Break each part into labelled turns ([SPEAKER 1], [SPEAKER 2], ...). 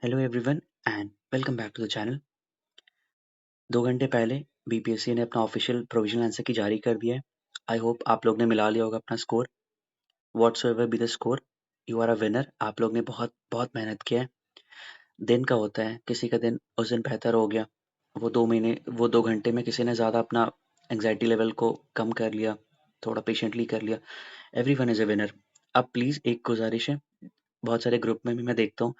[SPEAKER 1] Hello everyone and welcome back to the channel. 2 घंटे पहले BPSC ने अपना ऑफिशियल प्रोविजनल आंसर की जारी कर दिया है। आई होप आप लोग ने मिला लिया होगा अपना score. Whatsoever be the score, you are a winner. आप लोग ने बहुत बहुत मेहनत किया है। दिन का होता है, किसी का दिन उस दिन बेहतर हो गया। वो 2 घंटे में किसी ने ज़्यादा अपना एंग्जाइटी लेवल को कम कर लिया, थोड़ा पेशेंटली कर लिया। Every one is a winner. अब प्लीज़ एक गुजारिश है, बहुत सारे ग्रुप में भी मैं देखता हूँ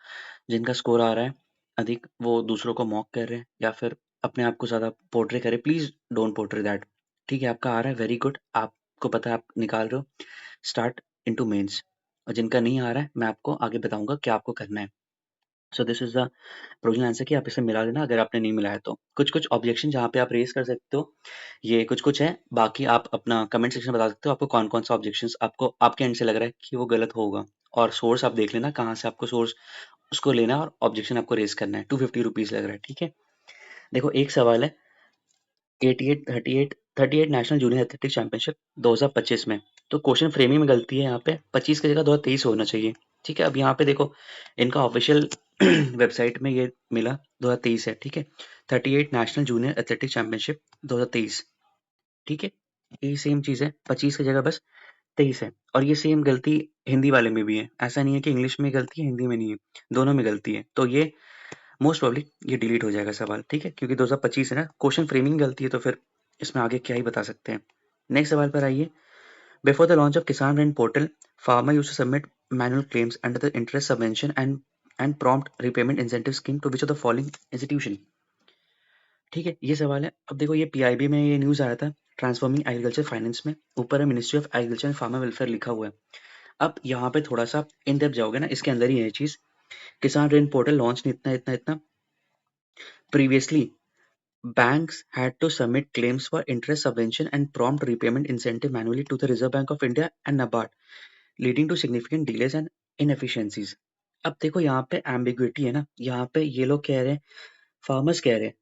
[SPEAKER 1] जिनका स्कोर आ रहा है अधिक, वो दूसरों को मॉक कर रहे हैं या फिर अपने आप को ज़्यादा पोर्ट्रे करें। Please don't portray that. ठीक है, आपका आ रहा है, वेरी गुड, आपको पता है आप निकाल रहे हो। Start into mains. और जिनका नहीं आ रहा है मैं आपको आगे बताऊंगा क्या आपको करना है। So this is the provisional answer कि आप इसे मिला लेना अगर आपने नहीं मिलाया तो। कुछ कुछ ऑब्जेक्शन जहाँ पे आप रेज कर सकते हो, ये कुछ कुछ है। बाकी आप अपना कमेंट सेक्शन में बता सकते हो आपको कौन कौन सा ऑब्जेक्शन आपको आपके एंड से लग रहा है कि वो गलत होगा। और सोर्स आप देख लेना कहाँ से आपको सोर्स उसको लेना है और ऑब्जेक्शन आपको रेज करना है। 250 रुपीज लग रहा है, ठीक है। देखो एक सवाल है, 38 नेशनल जूनियर एथलेटिक चैंपियनशिप 2025 में। तो क्वेश्चन फ्रेमिंग में गलती है, यहाँ पे 25 की जगह 2023 होना चाहिए। ठीक है, अब यहाँ पे देखो इनका ऑफिशियल वेबसाइट में ये मिला 2023 है, ठीक है। 38 नेशनल जूनियर एथलेटिक चैंपियनशिप 2023, ठीक है। ये सेम चीज है, 25 की जगह बस 23 है। और ये सेम गलती हिंदी वाले में भी है, ऐसा नहीं है कि इंग्लिश में गलती है हिंदी में नहीं है, दोनों में गलती है। तो ये मोस्ट प्रोबेबली ये डिलीट हो जाएगा सवाल, ठीक है, क्योंकि 2025 है ना। क्वेश्चन फ्रेमिंग गलती है तो फिर इसमें आगे क्या ही बता सकते हैं। नेक्स्ट सवाल पर आइए। Before the launch of Kisan Rin portal, farmer used to submit manual claims under the interest subvention and prompt repayment incentive scheme to which of the following institution. ठीक है, ये सवाल है। अब देखो ये पीआईबी में ये न्यूज आया था, ट्रांसफॉर्मिंग एग्रीकल्चर फाइनेंस में, ऊपर है ministry of agriculture and farmer welfare लिखा हुआ है। अब यहाँ पे थोड़ा सा इन डेप्थ जाओगे ना, इसके अंदर ही है ये चीज। किसान रेन पोर्टल लॉन्च ने इतना इतना इतना previously banks had to submit claims for interest subvention and prompt repayment incentive manually to the Reserve Bank of India and NABARD, leading to significant delays and inefficiencies. अब देखो यहाँ पे ambiguity है ना, यहाँ पे ये लोग कह रहे हैं, फार्मर्स कह रहे हैं,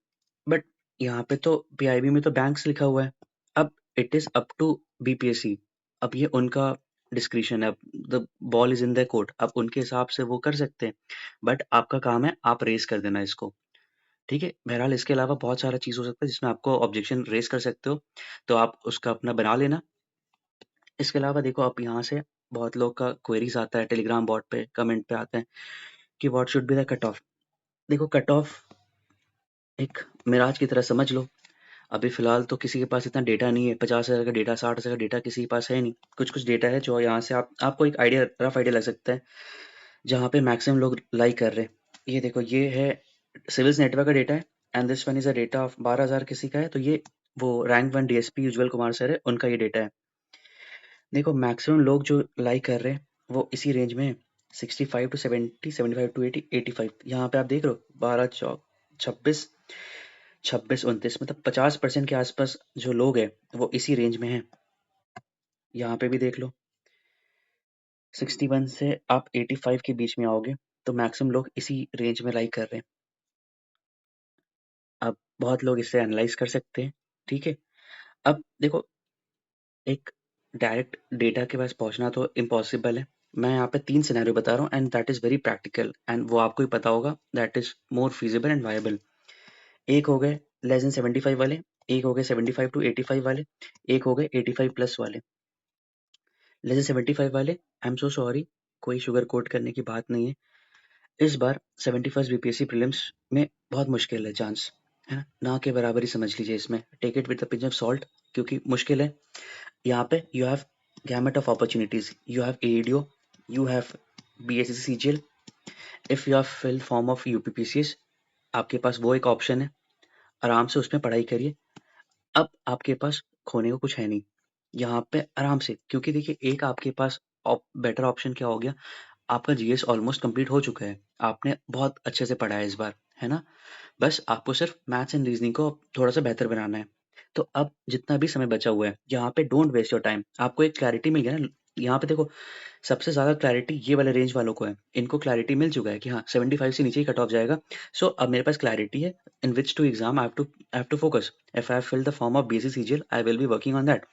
[SPEAKER 1] बट यहाँ पे तो पीआईबी में तो बैंक्स लिखा हुआ है। अब it is up to BPSC, अब ये उनका डिस्क्रिप्शन है, अब the ball is in the court, अब उनके हिसाब से वो कर सकते हैं। बट आपका काम है आप रेस कर देना इसको, ठीक है। बहरहाल इसके अलावा बहुत सारा चीज़ हो सकता है जिसमें आपको ऑब्जेक्शन रेज़ कर सकते हो, तो आप उसका अपना बना लेना। इसके अलावा देखो आप यहाँ से बहुत लोग का क्वेरीज़ आता है टेलीग्राम बॉट पे, कमेंट पे आता है कि what should be the cut off. देखो कट ऑफ एक मिराज की तरह समझ लो। अभी फ़िलहाल तो किसी के पास इतना डेटा नहीं है, 50,000 का डेटा, 60,000 का डेटा किसी के पास है नहीं। कुछ-कुछ डेटा है जो यहाँ से आप आपको एक आइडिया, रफ आइडिया लग सकता है, जहाँ पे मैक्सिमम लोग लाइक कर रहे हैं। ये देखो ये है सिविल्स नेटवर्क का डेटा है and this one is a data of 12,000 किसी का है, तो ये वो rank 1 DSP Ujjwal Kumar sir है, उनका ये डेटा है। देखो मैक्सिमम लोग जो लाइक कर रहे हैं वो इसी रेंज में है, 65 टू 70, 75 टू 80, 85। यहाँ पे आप देख रहे हो 12 चौक 26, 26 29, मतलब 50% के आसपास जो लोग हैं वो इसी रेंज में हैं। यहाँ पे भी देख लो 61 से आप 85 के बीच में आओगे तो मैक्सिमम लोग इसी रेंज में लाइक कर रहे हैं। अब बहुत लोग इसे एनालाइज कर सकते हैं, ठीक है। अब देखो एक डायरेक्ट डेटा के पास पहुंचना तो इम्पॉसिबल है। मैं यहाँ पे 3 सिनेरियो बता रहा हूँ and that is very practical and वो आपको ही पता होगा, that is more feasible and viable. एक हो गए लेस देन 75 वाले, एक हो गए 75 टू 85 वाले, एक हो गए 85 प्लस वाले। लेस देन 75 वाले, आई एम सो सॉरी, कोई शुगर कोट करने की बात नहीं है। इस बार 71st बीपीएससी प्रीलिम्स में बहुत मुश्किल है चांस, है ना, ना के बराबर ही समझ लीजिए इसमें। Take it with a pinch of salt, क्योंकि मुश्किल है। यहाँ पे you have gamut of opportunities, you have ADO, you have BSC CGL, if you have fill form of UPPCS, आपके पास वो एक ऑप्शन है, आराम से उसमें पढ़ाई करिए। अब आपके पास खोने को कुछ है नहीं यहाँ पे, आराम से, क्योंकि देखिए एक आपके पास बेटर ऑप्शन क्या हो गया, आपका जीएस ऑलमोस्ट कंप्लीट हो चुका है, आपने बहुत अच्छे से पढ़ा है इस बार, है ना। बस आपको सिर्फ मैथ्स एंड रीजनिंग को थोड़ा सा बेहतर बनाना है। तो अब जितना भी समय बचा हुआ है यहाँ पे डोंट वेस्ट योर टाइम, आपको एक क्लैरिटी मिल गया ना। यहाँ पे देखो सबसे ज्यादा क्लैरिटी ये वाले रेंज वालों को है, इनको क्लैरिटी मिल चुका है कि हाँ 75 से नीचे ही कट ऑफ जाएगा। सो अब मेरे पास क्लैरिटी है in which two exam I have to focus. If I have fill the form of BSC CGL I will be working on that,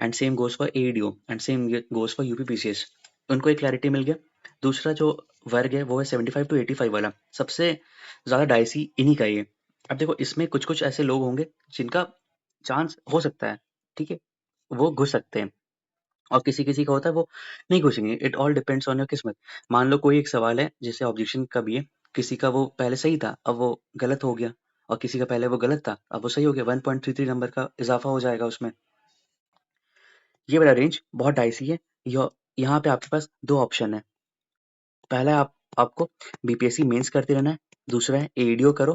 [SPEAKER 1] and same goes for ADO and same goes for UPPCS. उनको एक clarity मिल गया। दूसरा जो वर्ग है वो है 75 to 85 वाला, सबसे ज़्यादा डाइसी इन्हीं का ही है। अब देखो इसमें कुछ-कुछ ऐसे लोग होंगे जिनका चांस हो सकता है, ठीक है? वो घुस सकते हैं और किसी-किसी का होता है वो नहीं घुसेंगे, it all depends on your किस्मत। मान लो कोई एक सवाल है जैसे ऑब्जेक्शन का भी है, किसी का वो पहले सही था, अब वो गलत हो गया और किसी का पहले वो गलत था, अब वो सही हो गया, 1.33 नंबर का इज़ाफ़ा हो जाएगा उसमें। ये वाला रेंज बहुत डाइसी है। यहाँ पे आपके पास 2 ऑप्शन है। पहला आपको बीपीएससी मेंस करते रहना है, दूसरा है एईडीओ करो,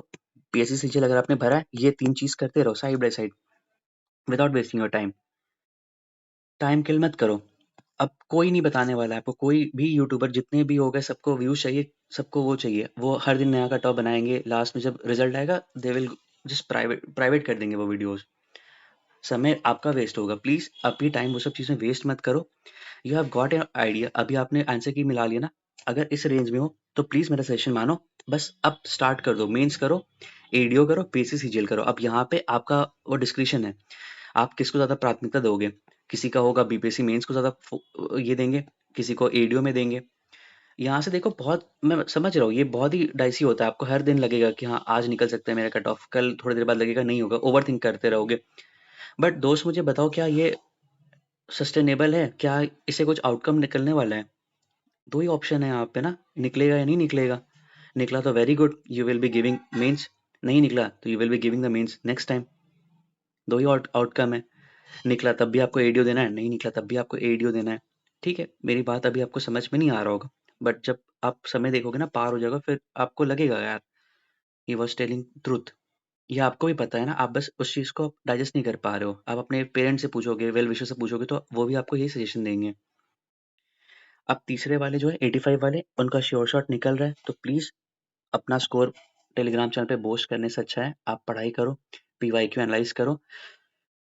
[SPEAKER 1] पीएससी सीजीएल अगर आपने भरा है, ये 3 चीज़ करते रहो side by side without wasting your time. Time किल मत करो। अब कोई नहीं बताने वाला है आपको, कोई भी यूट्यूबर जितने भी हो गए सबको व्यूज़ चाहिए, सबको वो चाहिए। वो हर दिन नया कट ऑफ बनाएँगे, लास्ट में जब रिज़ल्ट आएगा they will just private private कर देंगे वो वीडियोज़। समय आपका वेस्ट होगा, प्लीज़ अभी टाइम वो सब चीज़ें वेस्ट मत करो। You have got an idea, अभी आपने आंसर की मिला लिया ना, अगर इस रेंज में हो तो प्लीज़ मेरा सजेशन मानो, बस अब स्टार्ट कर दो, मेंस करो, एडीओ करो, पीसी सीजीएल करो। अब यहाँ पे आपका वो डिस्क्रिप्शन है, आप किसको ज़्यादा प्राथमिकता दोगे। किसी का होगा बीपीएससी मेंस को ज़्यादा ये देंगे, किसी को एडीओ में देंगे। यहाँ से देखो बहुत मैं समझ रहा हूँ ये बहुत ही डाइसी होता है, आपको हर दिन लगेगा कि हाँ आज निकल सकता है मेरा कट ऑफ, कल थोड़ी देर बाद लगेगा नहीं होगा, ओवर थिंक करते रहोगे। बट दोस्त मुझे बताओ क्या ये सस्टेनेबल है? क्या इससे कुछ आउटकम निकलने वाला है? 2 ही ऑप्शन है यहाँ पे ना, निकलेगा या नहीं निकलेगा। निकला तो very good, you will be giving mains, नहीं निकला तो you will be giving the mains next time. 2 ही आउटकम है, निकला तब भी आपको एडीओ देना है, नहीं निकला तब भी आपको एडीओ देना है। ठीक है, मेरी बात अभी आपको समझ में नहीं आ रहा होगा, बट जब आप समय देखोगे ना पार हो जाएगा फिर आपको लगेगा यार ही वाज़ टेलिंग ट्रुथ। ये आपको भी पता है ना, आप बस उस चीज़ को डाइजेस्ट नहीं कर पा रहे हो। आप अपने पेरेंट्स से पूछोगे, वेल विशर से पूछोगे तो वो भी आपको यही सजेशन देंगे। अब तीसरे वाले जो है 85 वाले, उनका श्योर शॉट निकल रहा है तो प्लीज़ अपना स्कोर टेलीग्राम चैनल पे पोस्ट करने से अच्छा है आप पढ़ाई करो, पीवाईक्यू एनालाइज़ करो,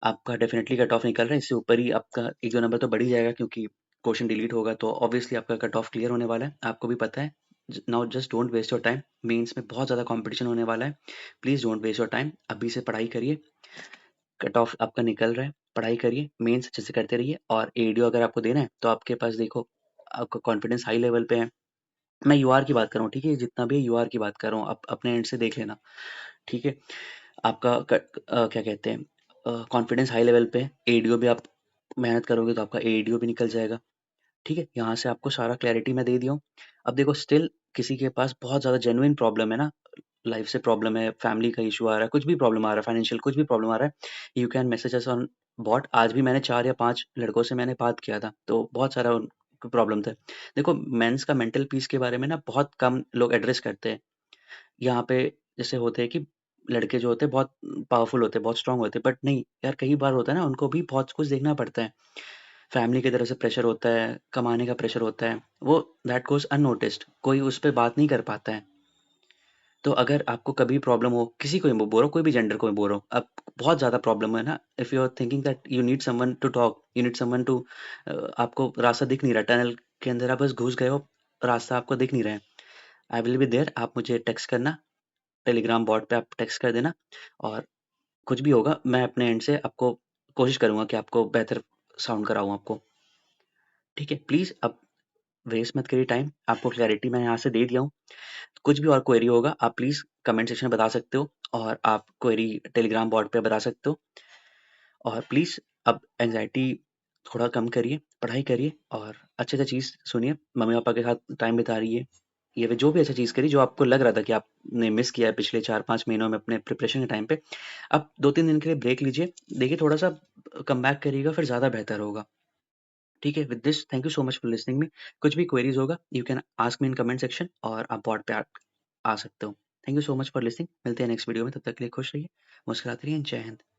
[SPEAKER 1] आपका डेफ़िनिटली कट ऑफ निकल रहा है, इससे ऊपर ही आपका 1-2 नंबर तो बढ़ ही जाएगा क्योंकि क्वेश्चन डिलीट होगा तो ऑब्वियसली आपका कट ऑफ क्लियर होने वाला है, आपको भी पता है। ज now just don't waste your time, mains में बहुत ज़्यादा कॉम्पिटिशन होने वाला है, please don't waste your time, अभी से पढ़ाई करिए, कट ऑफ आपका निकल रहा है, पढ़ाई करिए, मेंस अच्छे से करते रहिए और एडीओ अगर आपको देना है तो आपके पास देखो, आपका कॉन्फिडेंस हाई लेवल पे है। मैं यूआर की बात कर रहा हूँ, ठीक है? जितना भी है यूआर की बात कर रहा हूँ, आप अपने एंड से देख लेना, ठीक है? आपका क्या कहते हैं कॉन्फिडेंस हाई लेवल पे है, एडीओ भी आप मेहनत करोगे तो आपका एडीओ भी निकल जाएगा, ठीक है? यहाँ से आपको सारा क्लैरिटी मैं दे दिया हूँ। अब देखो स्टिल किसी के पास बहुत ज़्यादा जेन्युइन प्रॉब्लम है ना, लाइफ से प्रॉब्लम है, फैमिली का इश्यू आ रहा है, कुछ भी प्रॉब्लम आ रहा है, फाइनेंशियल कुछ भी प्रॉब्लम आ रहा है, you can message us on bot. आज भी मैंने 4 या 5 लड़कों से मैंने बात किया था, तो बहुत सारा उनको प्रॉब्लम था। देखो मेंस का मेंटल पीस के बारे में ना बहुत कम लोग एड्रेस करते हैं। यहाँ पे जैसे होते हैं कि लड़के जो होते हैं बहुत पावरफुल होते हैं, बहुत स्ट्रॉन्ग होते हैं, बट नहीं यार कई बार होता है ना उनको भी बहुत कुछ देखना पड़ता है। फैमिली की तरफ से प्रेशर होता है, कमाने का प्रेशर होता है, वो दैट गोज़ अननोटिस्ड, कोई उस पे बात नहीं कर पाता है। तो अगर आपको कभी प्रॉब्लम हो, किसी को भी बोल रहा हूँ, कोई भी जेंडर को भी बोल रहा हूँ, अब बहुत ज़्यादा प्रॉब्लम है ना, if you are thinking that you need someone to talk, you need someone to आपको रास्ता दिख नहीं रहा, टनल के अंदर आप बस घुस गए हो, रास्ता आपको दिख नहीं रहा है। आई विल बी देयर, आप मुझे टेक्स्ट करना, टेलीग्राम बॉट पे आप टेक्स्ट कर देना और कुछ भी होगा मैं अपने एंड से आपको कोशिश करूँगा कि आपको बेहतर साउंड कराऊँ आपको। ठीक है? प्लीज़ अब वेस्ट मत करिए टाइम, आपको क्लैरिटी मैं यहाँ से दे दिया हूँ। कुछ भी और क्वेरी होगा आप प्लीज़ कमेंट सेक्शन में बता सकते हो और आप क्वेरी टेलीग्राम बॉट पे बता सकते हो और प्लीज़ अब एंग्ज़ायटी थोड़ा कम करिए, पढ़ाई करिए और अच्छे से चीज़ सुनिए, मम्मी-पापा के साथ टाइम बिताइए। ये जो भी अच्छा चीज़ करिए जो आपको लग रहा था कि आपने मिस किया है पिछले 4-5 महीनों में अपने प्रिपरेशन के टाइम पे, अब 2-3 दिन के लिए ब्रेक लीजिए। देखिए थोड़ा-सा कमबैक करिएगा फिर ज़्यादा बेहतर होगा। ठीक है? With this thank you so much for listening me. कुछ भी क्वेरीज़ होगा you can ask me in comment section और आप बॉट पे आ सकते हो। Thank you so much for listening. मिलते हैं नेक्स्ट वीडियो में, तब तक के लिए खुश रहिए, मुस्कुराते रहिए। जय हिंद।